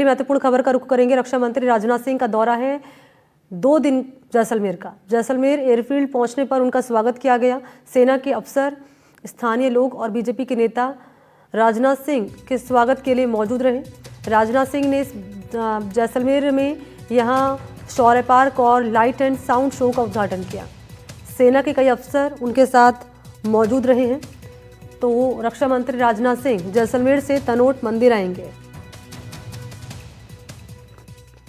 महत्वपूर्ण खबर का रुख करेंगे। रक्षा मंत्री राजनाथ सिंह का दौरा है 2 दिन जैसलमेर का। जैसलमेर एयरफील्ड पहुंचने पर उनका स्वागत किया गया। सेना के अफसर, स्थानीय लोग और बीजेपी के नेता राजनाथ सिंह के स्वागत के लिए मौजूद रहे। राजनाथ सिंह ने जैसलमेर में यहां शौर्य पार्क और लाइट एंड साउंड शो का उद्घाटन किया। सेना के कई अफसर उनके साथ मौजूद रहे हैं। तो रक्षा मंत्री राजनाथ सिंह जैसलमेर से तनोट मंदिर आएंगे,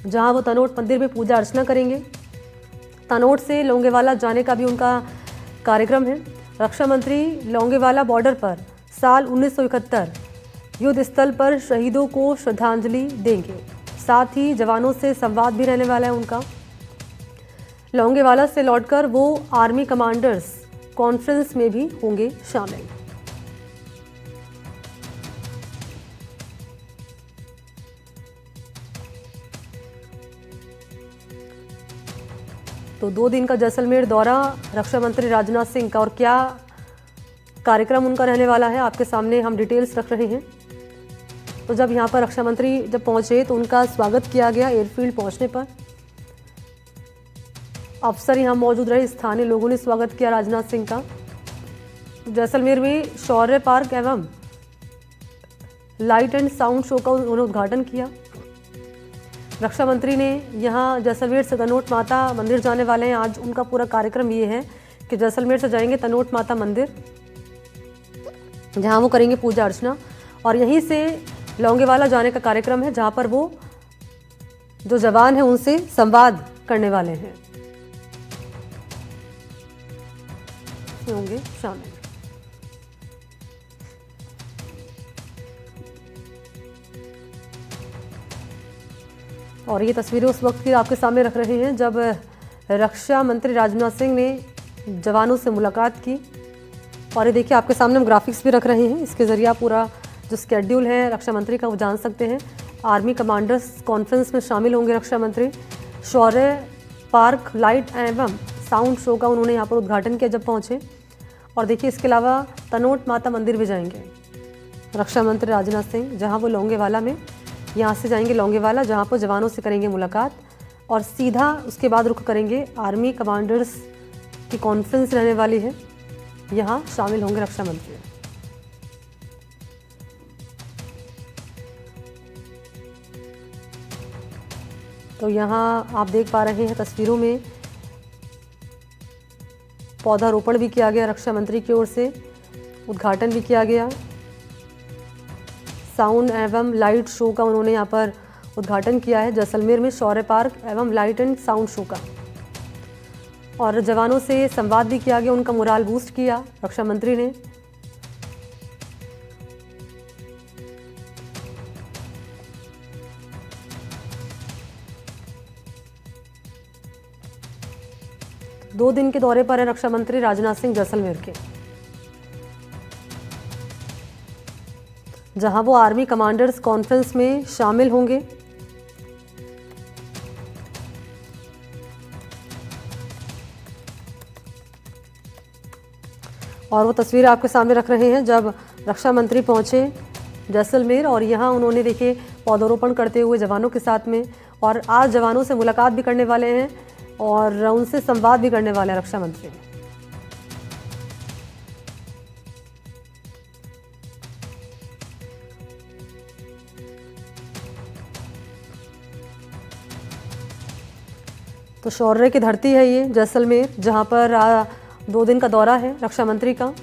जहां वो तनोट मंदिर में पूजा अर्चना करेंगे। तनोट से लोंगेवाला जाने का भी उनका कार्यक्रम है। रक्षा मंत्री लोंगेवाला बॉर्डर पर साल 1971 युद्ध स्थल पर शहीदों को श्रद्धांजलि देंगे। साथ ही जवानों से संवाद भी रहने वाला है उनका। लोंगेवाला से लौटकर वो आर्मी कमांडर्स कॉन्फ्रेंस में भी होंगे शामिल। तो 2 दिन का जैसलमेर दौरा रक्षा मंत्री राजनाथ सिंह का, और क्या कार्यक्रम उनका रहने वाला है आपके सामने हम डिटेल्स रख रहे हैं। तो जब यहाँ पर रक्षा मंत्री जब पहुंचे तो उनका स्वागत किया गया। एयरफील्ड पहुंचने पर अफसर यहाँ मौजूद रहे, स्थानीय लोगों ने स्वागत किया राजनाथ सिंह का। जैसलमेर में शौर्य पार्क एवं लाइट एंड साउंड शो का उन्होंने उद्घाटन किया। रक्षा मंत्री ने यहाँ जैसलमेर से तनोट माता मंदिर जाने वाले हैं। आज उनका पूरा कार्यक्रम ये है कि जैसलमेर से जाएंगे तनोट माता मंदिर, जहाँ वो करेंगे पूजा अर्चना, और यहीं से लोंगेवाला जाने का कार्यक्रम है, जहाँ पर वो जो जवान हैं उनसे संवाद करने वाले हैं, होंगे शामिल। और ये तस्वीरें उस वक्त की आपके सामने रख रहे हैं जब रक्षा मंत्री राजनाथ सिंह ने जवानों से मुलाकात की। और ये देखिए आपके सामने हम ग्राफिक्स भी रख रहे हैं, इसके जरिए आप पूरा जो स्केड्यूल है रक्षा मंत्री का वो जान सकते हैं। आर्मी कमांडर्स कॉन्फ्रेंस में शामिल होंगे रक्षा मंत्री। शौर्य पार्क लाइट एवं साउंड शो का उन्होंने यहाँ पर उद्घाटन किया जब पहुँचे। और देखिए इसके अलावा तनोट माता मंदिर भी जाएंगे रक्षा मंत्री राजनाथ सिंह, जहाँ वो लोंगेवाला में यहाँ से जाएंगे लोंगेवाला, जहाँ पर जवानों से करेंगे मुलाकात, और सीधा उसके बाद रुख करेंगे आर्मी कमांडर्स की कॉन्फ्रेंस रहने वाली है, यहाँ शामिल होंगे रक्षा मंत्री। तो यहाँ आप देख पा रहे हैं तस्वीरों में पौधारोपण भी किया गया रक्षा मंत्री की ओर से, उद्घाटन भी किया गया। साउंड एवं लाइट शो का उन्होंने यहाँ पर उद्घाटन किया है जैसलमेर में, शौर्य पार्क एवं लाइट एंड साउंड शो का। और जवानों से संवाद भी किया गया, उनका मोराल बूस्ट किया रक्षा मंत्री ने। दो दिन के दौरे पर है रक्षा मंत्री राजनाथ सिंह जैसलमेर के, जहां वो आर्मी कमांडर्स कॉन्फ्रेंस में शामिल होंगे। और वो तस्वीर आपके सामने रख रहे हैं जब रक्षा मंत्री पहुंचे जैसलमेर, और यहाँ उन्होंने देखिए पौधारोपण करते हुए जवानों के साथ में, और आज जवानों से मुलाकात भी करने वाले हैं और उनसे संवाद भी करने वाले हैं रक्षा मंत्री। तो शौर्य की धरती है ये जैसलमेर, जहां पर 2 दिन का दौरा है रक्षा मंत्री का।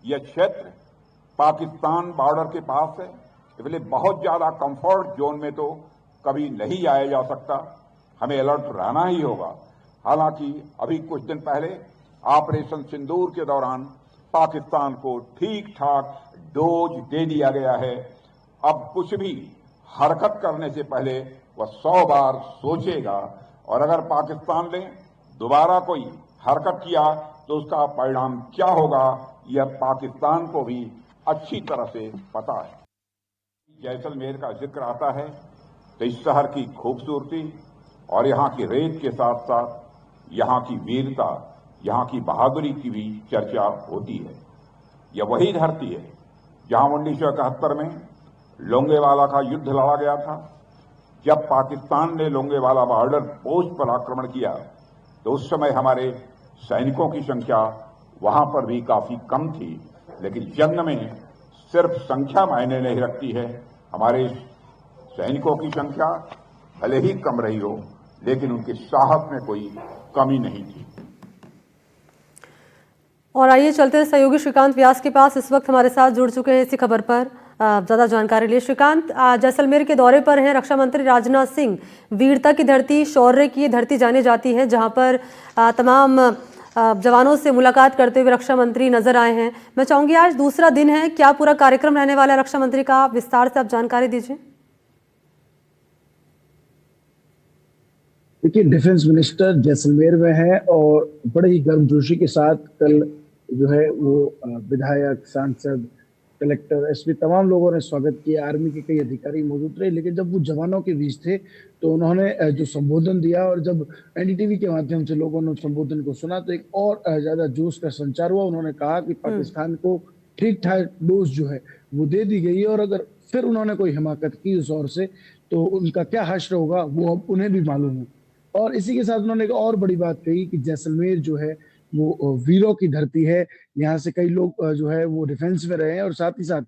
यह क्षेत्र पाकिस्तान बॉर्डर के पास है, इसलिए बहुत ज्यादा कंफर्ट जोन में तो कभी नहीं आया जा सकता, हमें अलर्ट रहना ही होगा। हालांकि अभी कुछ दिन पहले ऑपरेशन सिंदूर के दौरान पाकिस्तान को ठीक ठाक डोज दे दिया गया है। अब कुछ भी हरकत करने से पहले वह 100 बार सोचेगा, और अगर पाकिस्तान ने दोबारा कोई हरकत किया तो उसका परिणाम क्या होगा यह पाकिस्तान को भी अच्छी तरह से पता है। जैसलमेर का जिक्र आता है तो इस शहर की खूबसूरती और यहाँ की रेत के साथ साथ यहाँ की वीरता, यहाँ की बहादुरी की भी चर्चा होती है। यह वही धरती है जहां 1971 में लोंगेवाला का युद्ध लड़ा गया था। जब पाकिस्तान ने लोंगेवाला बॉर्डर पोस्ट पर आक्रमण किया तो उस समय हमारे सैनिकों की संख्या वहां पर भी काफी कम थी, लेकिन जंग में सिर्फ संख्या मायने नहीं रखती है। हमारे सैनिकों की संख्या भले ही कम रही हो, लेकिन उनके साहस में कोई कमी नहीं थी। और आइए चलते हैं सहयोगी श्रीकांत व्यास के पास, इस वक्त हमारे साथ जुड़ चुके हैं इसी खबर पर ज़्यादा जानकारी लिए। श्रीकांत, जैसलमेर के दौरे पर हैं रक्षा मंत्री राजनाथ सिंह। वीरता की धरती, शौर्य की धरती जानी जाती है, जहां पर तमाम जवानों से मुलाकात करते हुए रक्षा मंत्री नजर आए हैं। मैं चाहूंगी आज दूसरा दिन है, क्या पूरा कार्यक्रम रहने वाला है रक्षा मंत्री का, विस्तार से आप जानकारी दीजिए। देखिए, डिफेंस मिनिस्टर जैसलमेर में है और बड़े ही गर्मजोशी के साथ कल जो है वो विधायक, सांसद, कलेक्टर, एसपी तमाम लोगों ने स्वागत किया। आर्मी के कई अधिकारी मौजूद रहे, लेकिन जब वो जवानों के बीच थे तो उन्होंने जो संबोधन दिया और जब एनडीटीवी के माध्यम से लोगों ने संबोधन को सुना तो एक और ज्यादा जोश का संचार हुआ। उन्होंने कहा कि पाकिस्तान को ठीक ठाक डोज जो है वो दे दी गई है और अगर फिर उन्होंने कोई हिमाकत की उस ओर से तो उनका क्या हश्र होगा वो अब उन्हें भी मालूम है। और इसी के साथ उन्होंने एक और बड़ी बात कही कि जैसलमेर जो है वो वीरों की धरती है। यहाँ से कई लोग जो है वो डिफेंस में रहे हैं और साथ ही साथ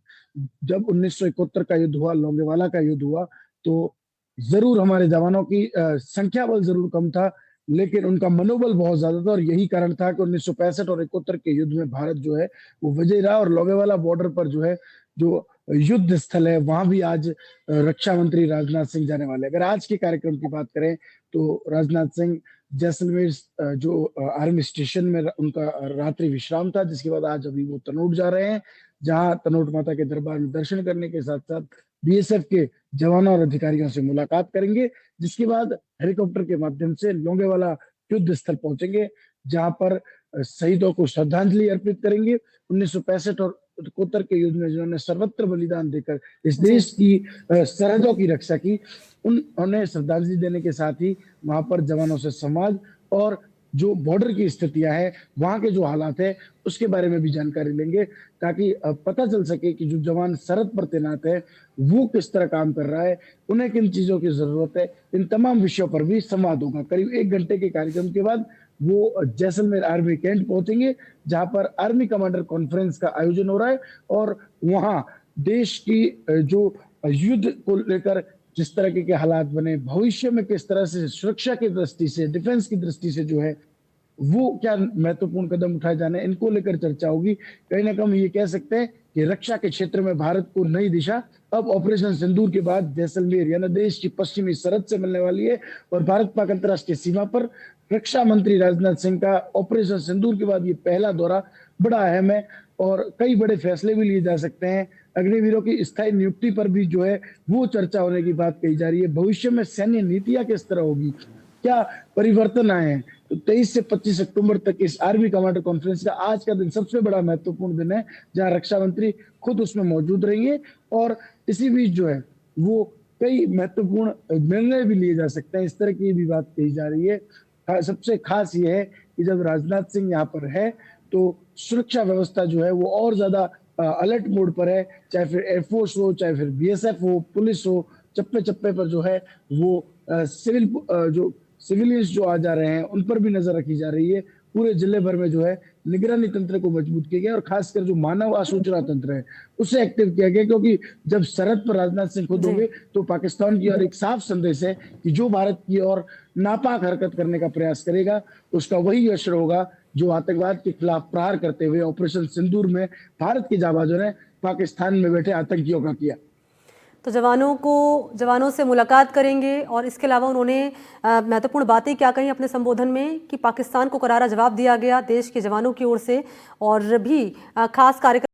जब 1971 का युद्ध हुआ, लोंगेवाला का युद्ध हुआ, तो जरूर हमारे जवानों की संख्या बल जरूर कम था, लेकिन उनका मनोबल बहुत ज्यादा था और यही कारण था कि 1965 और 71 के युद्ध में भारत जो है वो विजयी रहा। और लोंगेवाला बॉर्डर पर जो है जो युद्ध स्थल है वहां भी आज रक्षा मंत्री राजनाथ सिंह जाने वाले। अगर आज के कार्यक्रम की बात करें तो राजनाथ सिंह जैसलमेर जो आर्मी स्टेशन में उनका रात्रि विश्राम था, जिसके बाद आज अभी वो तनोट जा रहे हैं, जहां तनोट माता के दरबार में दर्शन करने के साथ साथ बीएसएफ के जवानों और अधिकारियों से मुलाकात करेंगे, जिसके बाद हेलीकॉप्टर के माध्यम से लोंगेवाला युद्ध स्थल पहुंचेंगे, जहां पर शहीदों को श्रद्धांजलि अर्पित करेंगे। 1965 और 71 के युद्ध में जिन्होंने सर्वत्र बलिदान देकर इस देश की सरहदों की रक्षा की, उन्हें श्रद्धांजलि देने के साथ ही वहां पर जवानों से संवाद और जो बॉर्डर की स्थितियां हैं, वहां के जो हालात है उसके बारे में भी जानकारी लेंगे, ताकि पता चल सके कि जो जवान सरहद पर तैनात है वो किस तरह काम कर रहा है, उन्हें किन चीजों की जरूरत है। इन तमाम विषयों पर भी संवाद होगा। करीब 1 घंटे के कार्यक्रम के बाद वो जैसलमेर आर्मी कैंट पहुंचेंगे, जहां पर आर्मी कमांडर कॉन्फ्रेंस का आयोजन हो रहा है और वहां देश की जो युद्ध को लेकर जिस तरह के हालात बने, भविष्य में किस तरह से सुरक्षा की दृष्टि से, डिफेंस की दृष्टि से जो है वो क्या महत्वपूर्ण कदम उठाए जाने, इनको लेकर चर्चा होगी। कहीं ना कहीं ये कह सकते हैं कि रक्षा के क्षेत्र में भारत को नई दिशा अब ऑपरेशन सिंदूर के बाद जैसलमेर यानी देश की पश्चिमी सरहद से मिलने वाली है। और भारत पाक अंतर्राष्ट्रीय सीमा पर रक्षा मंत्री राजनाथ सिंह का ऑपरेशन सिंदूर के बाद ये पहला दौरा बड़ा अहम है और कई बड़े फैसले भी लिए जा सकते हैं। अग्निवीरों की स्थायी नियुक्ति पर भी जो है वो चर्चा होने की बात कही जा रही है। भविष्य में सैन्य नीतियां किस तरह होगी, क्या परिवर्तन आए हैं। तो 23 से 25 अक्टूबर तक इस आर्मी कमांडर कॉन्फ्रेंस का आज का दिन सबसे बड़ा महत्वपूर्ण दिन है, जहां रक्षा मंत्री खुद उसमें मौजूद रहेंगे और इसी बीच जो है वो कई महत्वपूर्ण निर्णय भी लिए जा सकते हैं। इस तरह की भी बात कही जा रही है। सबसे खास ये है कि जब राजनाथ सिंह यहाँ पर है तो सुरक्षा व्यवस्था जो है वो और ज्यादा अलर्ट मोड पर है, चाहे फिर एयरफोर्स हो, चाहे फिर बीएसएफ हो, पुलिस हो, चप्पे चप्पे पर जो है वो सिविलियंस जो आ जा रहे हैं उन पर भी नजर रखी जा रही है। पूरे जिले भर में जो है निगरानी तंत्र को मजबूत किया गया और खासकर जो मानव आसूचना तंत्र है उसे एक्टिव किया गया, क्योंकि जब सरहद पर राजनाथ सिंह खुद होंगे तो पाकिस्तान की ओर एक साफ संदेश है कि जो भारत की ओर नापाक हरकत करने का प्रयास करेगा उसका वही असर होगा जो आतंकवाद के खिलाफ प्रहार करते हुए ऑपरेशन सिंदूर में भारत के जाबाजों ने पाकिस्तान में बैठे आतंकियों का किया। तो जवानों से मुलाकात करेंगे और इसके अलावा उन्होंने महत्वपूर्ण बातें क्या कही अपने संबोधन में कि पाकिस्तान को करारा जवाब दिया गया देश के जवानों की ओर से, और भी खास कार्यक्रम